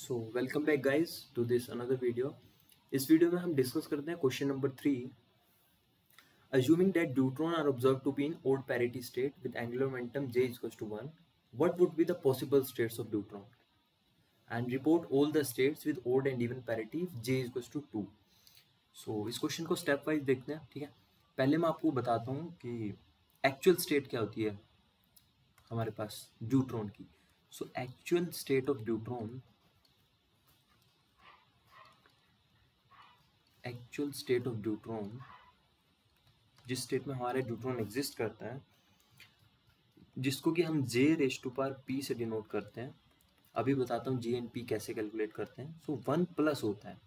So welcome back guys to this another video. इस video में हम डिस्कस करते हैं question number 3। Assuming that deuteron are observed to be in odd parity state with angular momentum j is equals to 1, what would be the possible states of deuteron? And report all the states with odd and even parity if j is equals to 2. So इस question को step wise देखते हैं, ठीक है। पहले मैं आपको बताता हूँ कि एक्चुअल स्टेट क्या होती है हमारे पास ड्यूट्रॉन की। So actual state of deuteron, actual state of deuteron, जिस स्टेट में हमारा ड्यूट्रॉन एग्जिस्ट करता है, जिसको कि हम जे रेज टू पावर पी से डिनोट करते हैं। अभी बताता हूँ जी एंड पी कैसे कैलकुलेट करते हैं। सो 1 प्लस होता है,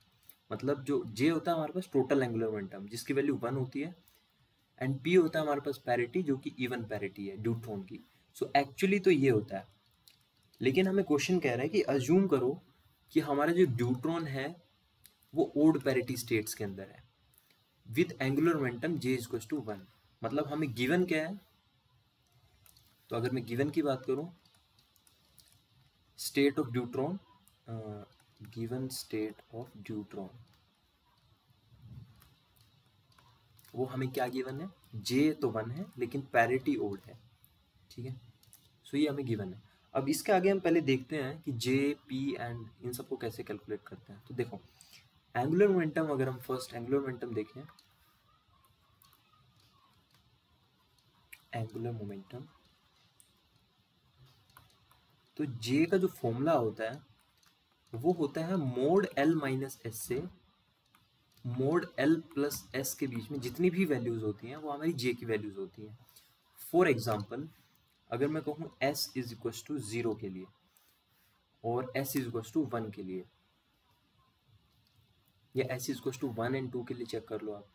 मतलब जो जे होता है हमारे पास टोटल एंगुलर मोमेंटम जिसकी वैल्यू 1 होती है, एंड पी होता है हमारे पास पैरिटी जो कि इवन पैरिटी है ड्यूट्रॉन की। सो एक्चुअली तो ये होता है, लेकिन हमें क्वेश्चन कह रहा है कि अज्यूम करो कि हमारा जो ड्यूट्रॉन है वो ओड पैरिटी स्टेट्स के अंदर है with angular momentum j is equals to 1। मतलब हमें गिवन क्या है, तो अगर मैं गिवन की बात करूं, state of deuteron, given state of deuteron, वो हमें क्या गिवन है, j तो 1 है लेकिन पैरिटी ओड है, ठीक है। सो ये हमें गिवन है। अब इसके आगे हम पहले देखते हैं कि j, p एंड इन सबको कैसे कैलकुलेट करते हैं। तो देखो एंगुलर मोमेंटम, अगर हम फर्स्ट एंगुलर मोमेंटम देखें, एंगुलर मोमेंटम, तो J का जो फॉर्मूला होता है वो होता है मोड L माइनस एस से मोड L प्लस एस के बीच में जितनी भी वैल्यूज होती हैं वो हमारी J की वैल्यूज होती हैं। फॉर एग्जाम्पल अगर मैं कहूँ S इज इक्वल टू 0 के लिए और S इज इक्वल टू 1 के लिए, या S is equal to 1 and 2 के लिए चेक कर लो आप।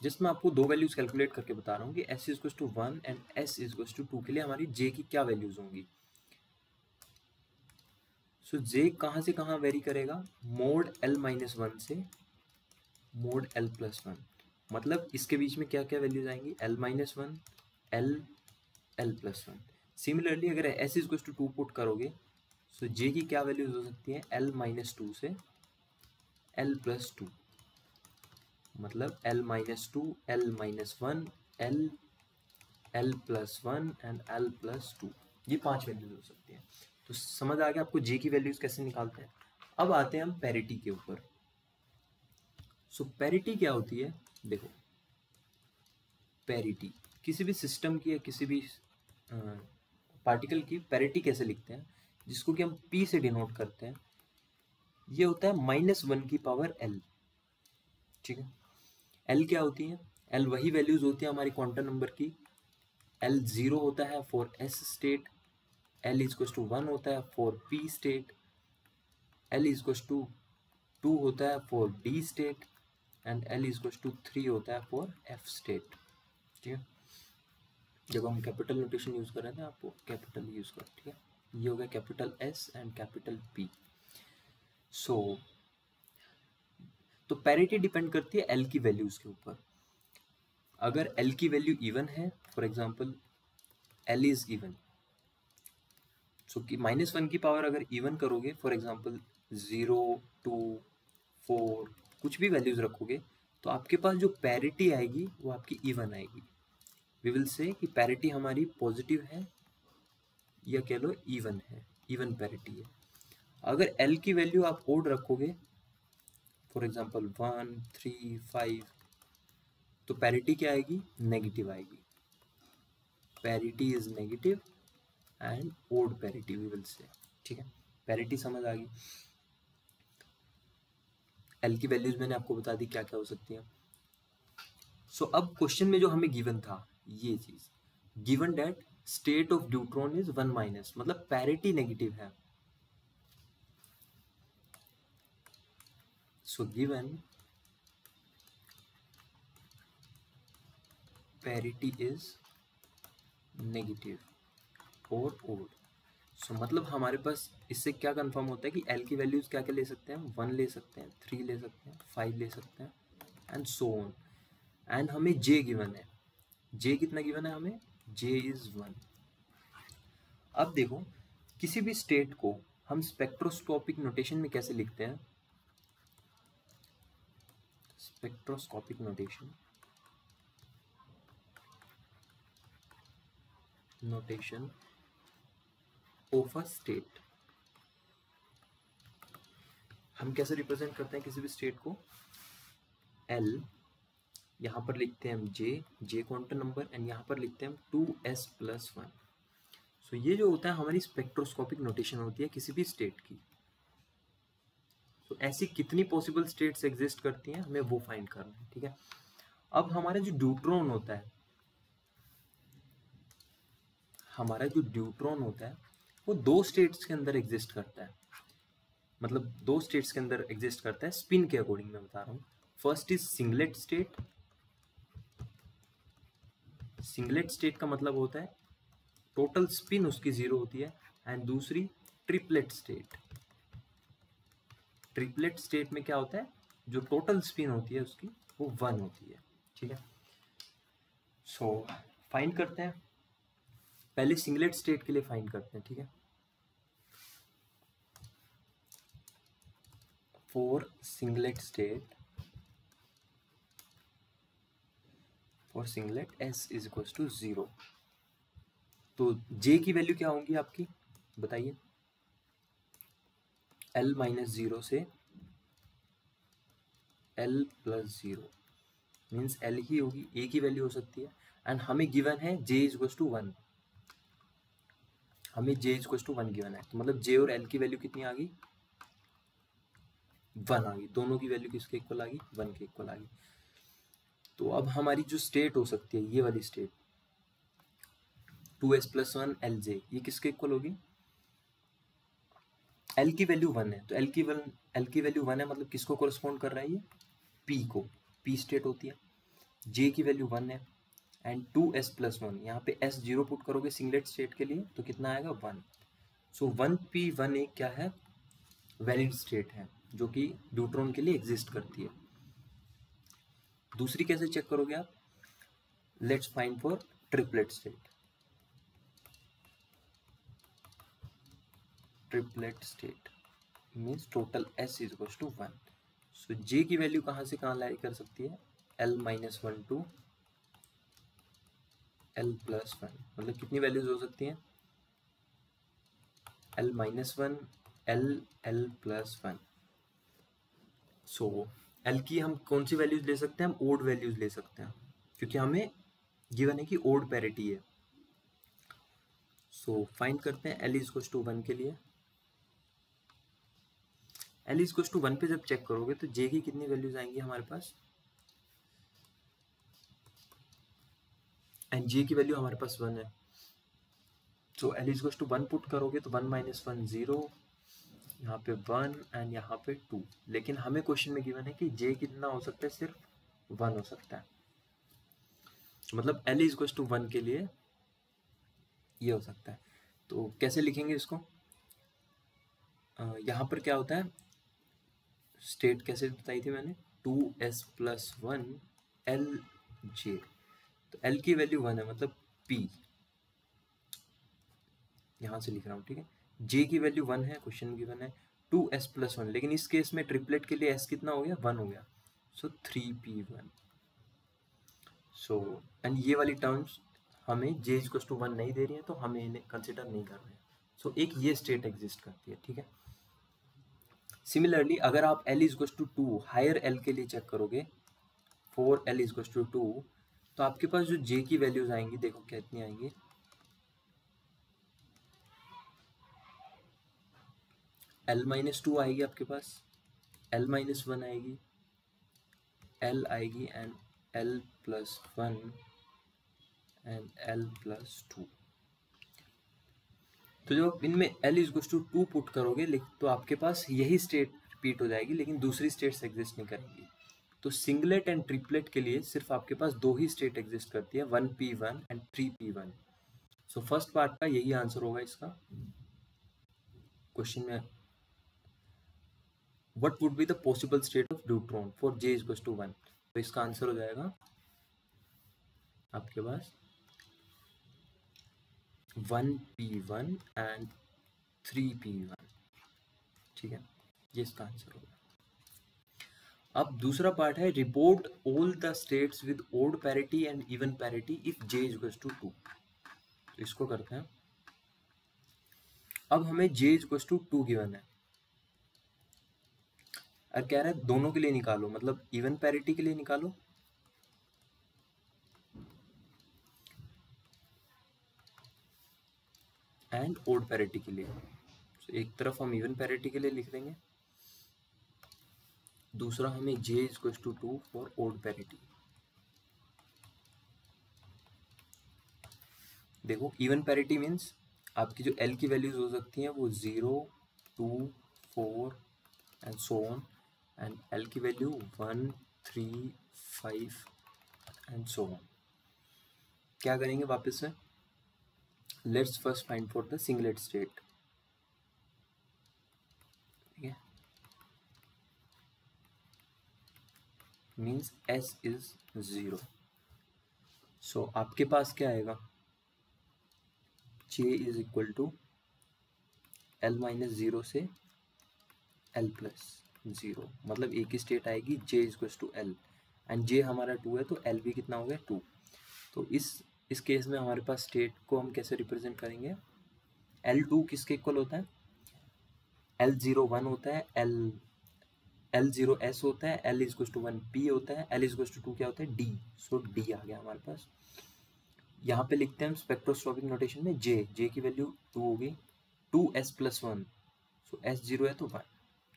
जिसमें आपको दो वैल्यूज कैलकुलेट करके बता रहा हूँ कि S is equal to 1 and S is equal to 2 के लिए हमारी J की क्या वैल्यूज होंगी। सो J कहाँ से कहाँ वेरी करेगा, मोड L माइनस 1 से मोड L प्लस 1। मतलब इसके बीच में क्या क्या वैल्यूज आएंगी, L minus 1, L plus 1। Similarly अगर S is equal to 2 put करोगे, सो J की क्या वैल्यूज हो सकती हैं, L माइनस 2 से L प्लस 2। मतलब L minus 2, L minus 1, L plus 1 and L plus 2, ये 5 वैल्यूज हो सकती हैं। तो समझ आ गया आपको J की वैल्यूज कैसे निकालते हैं। अब आते हैं हम पैरिटी के ऊपर। सो पैरिटी क्या होती है, देखो पैरिटी किसी भी सिस्टम की या किसी भी पार्टिकल की पैरिटी कैसे लिखते हैं, जिसको कि हम P से डिनोट करते हैं। ये होता है -1 की पावर L, ठीक है। L क्या होती है, L वही वैल्यूज होती है हमारी क्वांटम नंबर की। L 0 होता है for S state, L is equal to 1 होता है for P state, L is equal to 2 होता है for D state and L is equal to 3 होता है फॉर F स्टेट, ठीक है। जब हम कैपिटल नोटेशन यूज कर रहे थे आपको कैपिटल यूज कर, ठीक है। ये हो गया capital S and capital P। सो तो पैरिटी डिपेंड करती है L की वैल्यूज के ऊपर। अगर L की वैल्यू इवन है, for example L is even, so कि -1 की पावर अगर इवन करोगे, फॉर एग्जांपल 0, 2, 4 कुछ भी वैल्यूज रखोगे, तो आपके पास जो पैरिटी आएगी वो आपकी इवन आएगी। वी विल से कि पैरिटी हमारी पॉजिटिव है या कह लो इवन है, इवन पैरिटी है। अगर L की वैल्यू आप ओड रखोगे, फॉर एग्जांपल 1, 3, 5, तो पैरिटी क्या आएगी, नेगेटिव आएगी। Parity is negative and odd parity we will say, ठीक है। पैरिटी समझ आ गई। L की वैल्यूज मैंने आपको बता दी क्या क्या हो सकती हैं। सो अब क्वेश्चन में जो हमें गिवन था ये चीज, given that state of deuteron is 1 minus, मतलब पैरिटी नेगेटिव है। So given parity is negative और ओड। सो मतलब हमारे पास इससे क्या कंफर्म होता है कि L की वैल्यूज क्या क्या ले सकते हैं, 1 ले सकते हैं, 3 ले सकते हैं, 5 ले सकते हैं एंड सो ऑन। एंड हमें J गिवन है, J कितना गिवन है हमें, J इज 1। अब देखो किसी भी स्टेट को हम स्पेक्ट्रोस्कोपिक नोटेशन में कैसे लिखते हैं? Spectroscopic notation of a state, हम कैसे रिप्रेजेंट करते हैं किसी भी स्टेट को? L, यहाँ पर लिखते हैं हम J क्वांटम नंबर, एंड यहाँ पर लिखते हैं हम 2s+1। सो ये जो होता है हमारी स्पेक्ट्रोस्कोपिक नोटेशन होती है किसी भी स्टेट की। तो ऐसी कितनी पॉसिबल स्टेट्स एग्जिस्ट करती हैं, हमें वो फाइंड करना है, ठीक है। अब हमारा जो ड्यूट्रॉन होता है, वो दो स्टेट्स के अंदर एग्जिस्ट करता है, मतलब दो स्टेट्स के अंदर एग्जिस्ट करता है स्पिन के अकॉर्डिंग मैं बता रहा हूँ। First is singlet state. Singlet state का मतलब होता है टोटल स्पिन उसकी 0 होती है, एंड दूसरी ट्रिपलेट स्टेट। ट्रिपलेट स्टेट में क्या होता है, जो टोटल स्पिन होती है उसकी वो 1 होती है, ठीक है। सो फाइंड करते हैं, पहले सिंगलेट स्टेट के लिए फाइंड करते हैं, ठीक है। For singlet state, for singlet s is equal to 0, तो j की वैल्यू क्या होंगी आपकी बताइए? L-0 से L+0 मीन्स L ही होगी, a की वैल्यू हो सकती है, एंड हमें गिवन है j इज इक्वल टू 1, हमें j is equal to 1 given है, तो मतलब j और l की वैल्यू कितनी आ गई? 1 आ गई, दोनों की वैल्यू किसके इक्वल आ गई? 1 के इक्वल आ गई। तो अब हमारी जो स्टेट हो सकती है, ये वाली स्टेट 2s+1 Lj, ये किसके इक्वल होगी? L की वैल्यू 1 है, तो L की वैल्यू 1 है, मतलब किसको कोरिस्पॉन्ड कर रहा है ये? P को, P स्टेट होती है। J की वैल्यू 1 है, एंड 2s+1, यहाँ पे s 0 पुट करोगे सिंगलेट स्टेट के लिए तो कितना आएगा? 1। सो 1p1 एक क्या है? वैलिड स्टेट है, जो कि ड्यूट्रॉन के लिए एग्जिस्ट करती है। दूसरी कैसे चेक करोगे आप? Let's find for triplet state. Triplet state means total s is equal to 1। So j की वैल्यू कहाँ से कहाँ लाई कर सकती है? L-1 टू L+1, मतलब कितनी वैल्यूज हो सकती हैं? L-1 L+1। सो L की हम कौन सी वैल्यूज ले सकते हैं? हम ओड वैल्यूज ले सकते हैं, क्योंकि हमें गिवन है कि ओड पैरिटी है। सो फाइंड करते हैं L इज इक्वल टू 1 के लिए। L इज इक्वल टू 1 पे जब चेक करोगे तो J की कितनी वैल्यूज आएंगी हमारे पास? एंड J की वैल्यू हमारे पास 1 है, so L is equal to 1 put करोगे तो 1 - 1 0, यहाँ पे 1 एंड यहाँ पे 2। लेकिन हमें क्वेश्चन में गिवन है कि J कितना हो सकता है? सिर्फ 1 हो सकता है, मतलब L इज इक्वल टू 1 के लिए ये हो सकता है। तो कैसे लिखेंगे इसको? यहाँ पर क्या होता है, स्टेट कैसे बताई थी मैंने? 2s+1 Lj, तो L की वैल्यू 1 है, मतलब P यहाँ से लिख रहा हूँ, ठीक है। J की वैल्यू 1 है, क्वेश्चन गिवन है 2s+1, लेकिन इस केस में ट्रिपलेट के लिए s कितना हो गया? 1 हो गया, सो 3p1। सो एंड ये वाली टर्म्स हमें j इक्वल टू 1 नहीं दे रही है, तो हमें इन्हें कंसिडर नहीं कर रहे हैं। सो एक ये स्टेट एग्जिस्ट करती है, ठीक है। सिमिलरली अगर आप L equal to 2 higher L के लिए चेक करोगे, फॉर L इक्वल टू 2, तो आपके पास जो J की वैल्यूज आएंगी, देखो कितनी आएंगी? L-2 आएगी आपके पास, L-1 आएगी, L आएगी, एंड L+1 एंड L+2। तो जब इनमें L इज टू 2 पुट करोगे तो आपके पास यही स्टेट रिपीट हो जाएगी, लेकिन दूसरी स्टेट्स एग्जिस्ट नहीं करेंगी। तो सिंगलेट एंड ट्रिपलेट के लिए सिर्फ आपके पास दो ही स्टेट एग्जिस्ट करती है, 1p1 and 3p1। So first part का यही आंसर होगा इसका क्वेश्चन में। What would be the possible state of deuteron for j is to 1? तो इसका आंसर हो जाएगा आपके पास 1p1 एंड 3p1, ठीक है, ये इसका आंसर होगा। अब दूसरा पार्ट है report all the states with odd parity and even parity if j equals to 2। तो इसको करते हैं। अब हमें j इक्वल्स टू 2 गिवन है और कह रहा है दोनों के लिए निकालो, मतलब इवन पैरिटी के लिए निकालो एंड ओड पैरिटी के लिए। तो एक तरफ हम इवन पैरिटी के लिए लिख देंगे, दूसरा हमें j equals to 2 for odd parity. देखो इवन पैरिटी मीन्स आपकी जो L की वैल्यूज हो सकती हैं वो 0, 2, 4 and so on, and L की वैल्यू 1, 3, 5 एंड सो ऑन। क्या करेंगे वापस से, let's first find for the singlet state, ठीक है, मीन्स S इज 0। सो आपके पास क्या आएगा, j is equal to L minus 0 से L प्लस 0, मतलब एक ही स्टेट आएगी j equal to L and j हमारा 2 है तो L भी कितना हो गया 2। तो इस केस में हमारे पास स्टेट को हम कैसे रिप्रेजेंट करेंगे, L2 किसके इक्वल होता है, L0 1 होता है, L0 S होता है, L इक्वल टू 1 P होता है, L इक्वल टू 2 क्या होता है D। सो D आ गया हमारे पास। यहाँ पे लिखते हैं हम स्पेक्ट्रोस्कोपिक नोटेशन में j की वैल्यू 2 होगी, 2s प्लस 1, सो s 0 है तो 1,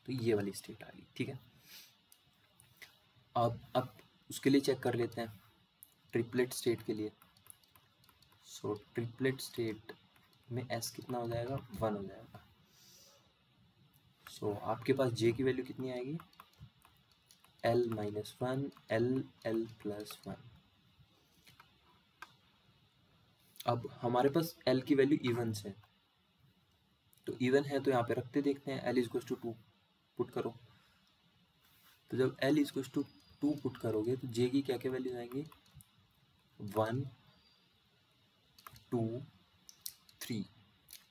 तो ये वाली स्टेट आ गई, ठीक है। अब उसके लिए चेक कर लेते हैं ट्रिपलेट स्टेट के लिए। सो ट्रिपलेट स्टेट में s कितना हो जाएगा, 1 हो जाएगा। सो आपके पास j की वैल्यू कितनी आएगी, L माइनस 1, L प्लस 1। अब हमारे पास L की वैल्यू इवन है, तो इवन है तो यहाँ पे रखते देखते हैं, L इक्वल टू 2 पुट करो। तो जब L इक्वल टू 2 पुट करोगे तो J की क्या क्या वैल्यूज आएंगी, 1, 2, 3,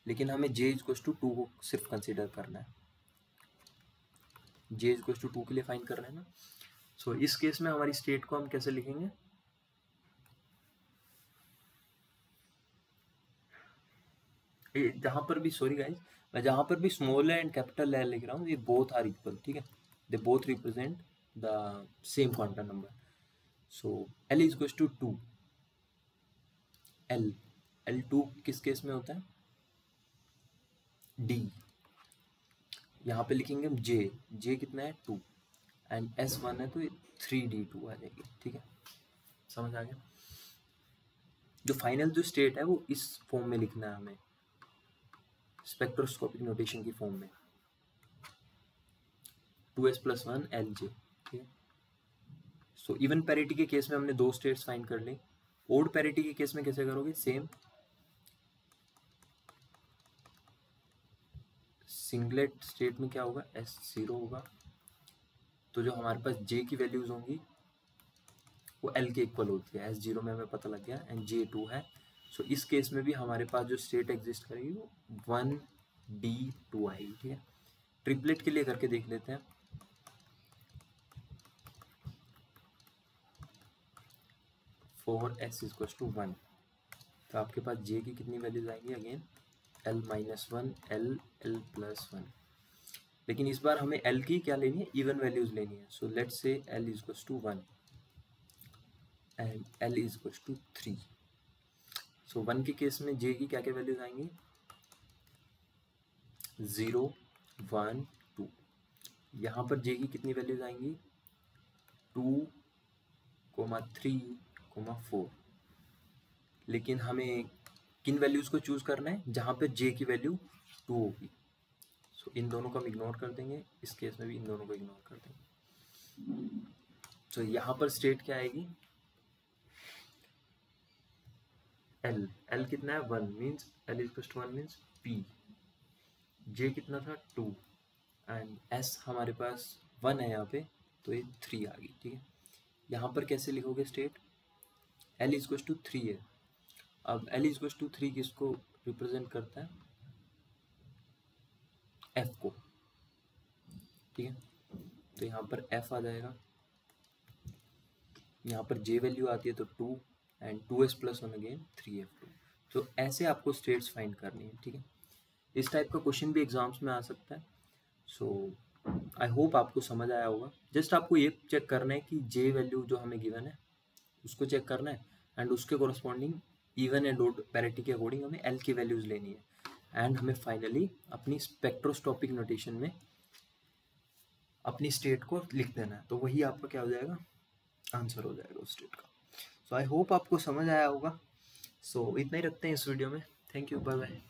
लेकिन हमें J इक्वल टू 2 को सिर्फ कंसीडर करना है, J इक्वल टू 2 के लिए फाइंड करना है ना। सो इस केस में हमारी स्टेट को हम कैसे लिखेंगे, जहां पर भी, सॉरी गाइस, मैं जहां पर भी स्मॉल एंड कैपिटल एल लिख रहा हूँ, ये बोथ आर इक्वल, ठीक है, they both represent the same quantum number. So L is equal to 2, L2 किस केस में होता है, D। यहाँ पे लिखेंगे हम J कितना है 2 एंड S1 है तो 3D2 आ जाएगी, ठीक है, समझ आ गया। जो फाइनल जो स्टेट है वो इस फॉर्म में लिखना है हमें, स्पेक्ट्रोस्कोपिक नोटेशन की फॉर्म में, 2s प्लस 1 Lj, ठीक है। सो इवन पैरिटी के केस में हमने दो स्टेट्स फाइंड कर ली, ओड पैरिटी के केस में कैसे करोगे, सेम सिंगलेट स्टेट में क्या होगा, S0 होगा, तो जो हमारे पास J की वैल्यूज होंगी वो L के इक्वल होती है, S0 में हमें पता लग गया, एंड J2 है। सो इस केस में भी हमारे पास जो स्टेट एग्जिस्ट करेगी वो 1D2 आएगी, ठीक है। ट्रिपलेट के लिए करके देख लेते हैं, फॉर S इक्वल टू 1, तो आपके पास J की कितनी वैल्यूज आएंगी, again L minus 1, L plus 1, लेकिन इस बार हमें L की क्या लेनी है, इवन वैल्यूज लेनी है। So let's say L equal to 1 and L equal to 3। So 1 के केस में J की क्या क्या वैल्यूज आएंगी, 0, 1, 2। यहाँ पर J की कितनी वैल्यूज आएंगी, 2, 3, 4, लेकिन हमें किन वैल्यूज को चूज करना है, जहाँ पे J की वैल्यू 2 होगी। सो इन दोनों को हम इग्नोर कर देंगे, इस केस में भी इन दोनों को इग्नोर कर देंगे। सो यहाँ पर स्टेट क्या आएगी, L कितना है 1, means L equal to 1 means P, J कितना था 2 एंड S हमारे पास 1 है यहाँ पे, तो ये 3 आ गई, ठीक है। यहाँ पर कैसे लिखोगे स्टेट, L इक्वल टू 3 है। अब L इक्वल टू 3 किसको रिप्रेजेंट करता है, एफ को, ठीक है। तो यहाँ पर एफ आ जाएगा, यहाँ पर जे वैल्यू आती है तो 2 and 2s plus 1 again 3f2। तो ऐसे आपको स्टेट्स फाइंड करनी है, ठीक है। इस टाइप का क्वेश्चन भी एग्जाम्स में आ सकता है। सो आई होप आपको समझ आया होगा। जस्ट आपको ये चेक करना है कि जे वैल्यू जो हमें गिवन है उसको चेक करना है एंड उसके corresponding even and odd parity के अकॉर्डिंग हमें एल की वैल्यूज लेनी है एंड हमें फाइनली अपनी स्पेक्ट्रोस्कोपिक नोटेशन में अपनी स्टेट को लिख देना है। तो वही आपका क्या हो जाएगा, आंसर हो जाएगा उस स्टेट का। सो आई होप आपको समझ आया होगा। सो इतना ही रखते हैं इस वीडियो में। Thank you, bye bye.